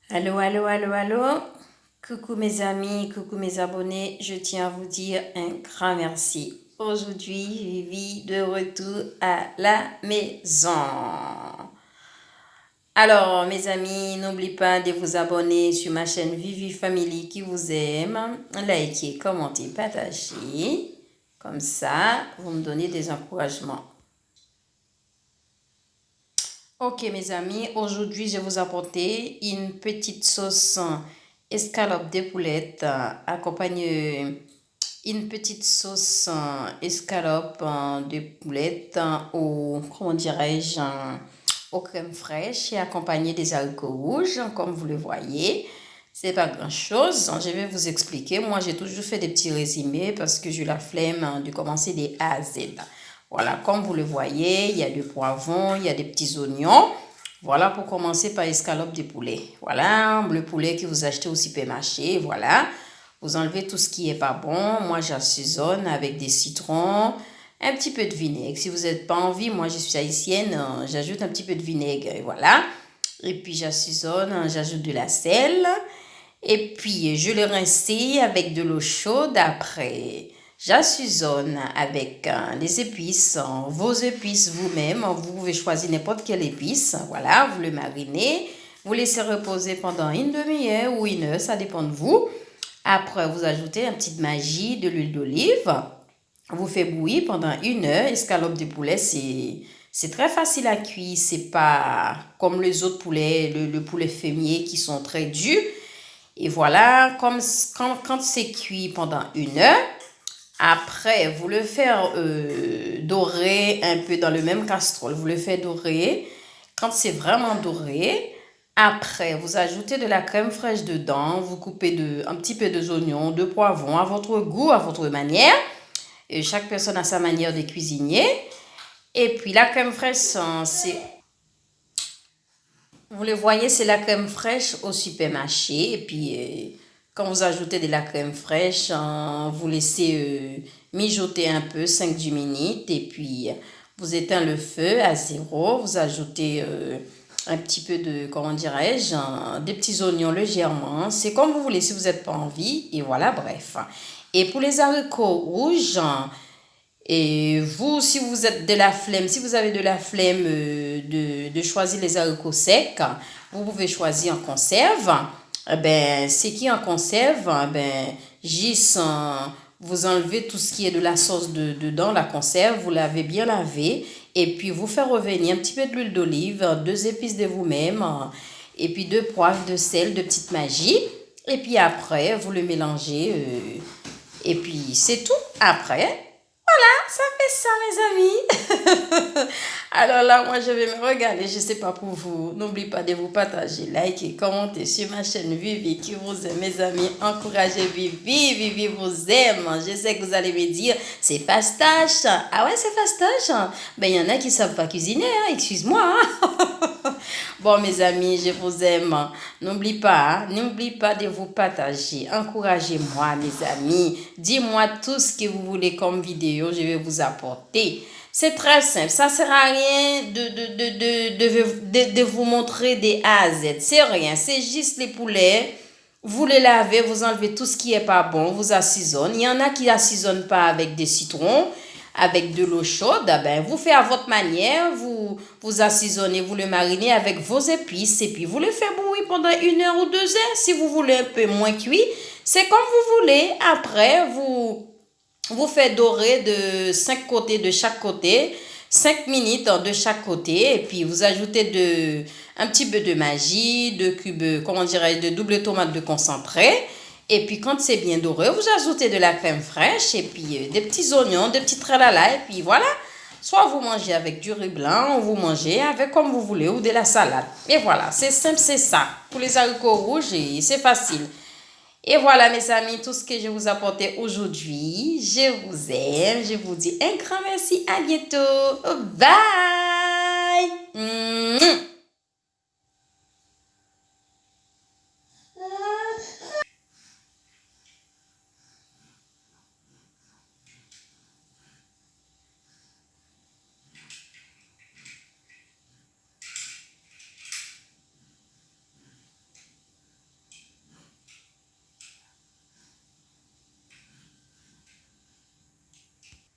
Allô, allô, allô, allô. Coucou mes amis, coucou mes abonnés. Je tiens à vous dire un grand merci. Aujourd'hui, Vivi de retour à la maison. Alors, mes amis, n'oubliez pas de vous abonner sur ma chaîne Vivi Family qui vous aime. Likez, commentez, partagez. Comme ça, vous me donnez des encouragements. Ok mes amis, aujourd'hui je vais vous apporter une petite sauce escalope de poulette accompagne une petite sauce escalope de poulette au, comment dirais-je, aux crème fraîche et accompagné des haricots rouges comme vous le voyez. C'est pas grand chose, je vais vous expliquer. Moi j'ai toujours fait des petits résumés parce que j'ai la flemme de commencer des A à Z. Voilà, comme vous le voyez, il y a du poivron, il y a des petits oignons. Voilà, pour commencer par escalope de poulet. Voilà, le poulet que vous achetez au supermarché, voilà. Vous enlevez tout ce qui est pas bon. Moi, j'assaisonne avec des citrons, un petit peu de vinaigre. Si vous n'êtes pas envie, moi, je suis haïtienne, j'ajoute un petit peu de vinaigre, et voilà. Et puis, j'assaisonne, j'ajoute de la sel. Et puis, je le rince avec de l'eau chaude après. J'assaisonne avec les épices, vos épices vous-même. Vous pouvez choisir n'importe quelle épice. Voilà, vous le marinez. Vous laissez reposer pendant une demi-heure ou une heure, ça dépend de vous. Après, vous ajoutez un petit magie, de l'huile d'olive. Vous faites bouillir pendant une heure. Escalope de poulet, c'est très facile à cuire. C'est pas comme les autres poulets, le poulet fermier qui sont très durs. Et voilà, comme quand c'est cuit pendant une heure, après, vous le faites dorer un peu dans le même casserole. Vous le faites dorer. Quand c'est vraiment doré, après, vous ajoutez de la crème fraîche dedans. Vous coupez un petit peu de oignons, de poivrons à votre goût, à votre manière. Et chaque personne a sa manière de cuisiner. Et puis la crème fraîche, c'est vous le voyez, c'est la crème fraîche au supermarché. Et puis, quand vous ajoutez de la crème fraîche, vous laissez mijoter un peu, 5-10 minutes. Et puis, vous éteignez le feu à zéro. Vous ajoutez un petit peu de, comment dirais-je, des petits oignons légèrement. C'est comme vous voulez si vous n'êtes pas envie. Et voilà, bref. Et pour les haricots rouges, et vous, si vous êtes de la flemme, si vous avez de la flemme de choisir les haricots secs, vous pouvez choisir en conserve. Eh ben, c'est qui en conserve, eh ben, juste vous enlevez tout ce qui est de la sauce dedans, la conserve, vous l'avez bien lavé, et puis vous faites revenir un petit peu de l'huile d'olive, 2 épices de vous-même, et puis 2 poivres, de sel, de petite magie. Et puis après, vous le mélangez, et puis c'est tout. Après, ça fait ça, mes amis. Alors là, moi, je vais me regarder. Je ne sais pas pour vous. N'oubliez pas de vous partager, liker, commenter sur ma chaîne Vivi qui vous aime, mes amis. Encouragez Vivi. Vivi vous aime. Je sais que vous allez me dire, c'est fastoche. Ah ouais, c'est fastoche. Ben, il y en a qui ne savent pas cuisiner. Hein. Excuse-moi. Hein. Bon, mes amis, je vous aime. N'oublie pas, hein, n'oublie pas de vous partager. Encouragez-moi, mes amis. Dis-moi tout ce que vous voulez comme vidéo, je vais vous apporter. C'est très simple. Ça ne sert à rien de vous montrer des A à Z. C'est rien. C'est juste les poulets. Vous les lavez, vous enlevez tout ce qui est pas bon, vous assaisonnez. Il y en a qui assaisonnent pas avec des citrons, avec de l'eau chaude. Ben, vous faites à votre manière, vous assaisonnez, vous le marinez avec vos épices et puis vous le faites bouillir pendant 1 heure ou 2 heures. Si vous voulez un peu moins cuit, c'est comme vous voulez. Après, vous faites dorer de 5 côtés de chaque côté, 5 minutes de chaque côté, et puis vous ajoutez un petit peu de magie, de cubes, comment dirais-je, de double tomate de concentré. Et puis quand c'est bien doré, vous ajoutez de la crème fraîche, et puis des petits oignons, des petits tralala, et puis voilà. Soit vous mangez avec du riz blanc, ou vous mangez avec comme vous voulez, ou de la salade. Et voilà, c'est simple, c'est ça. Pour les haricots rouges, c'est facile. Et voilà mes amis, tout ce que je vous apportais aujourd'hui. Je vous aime, je vous dis un grand merci, à bientôt. Bye.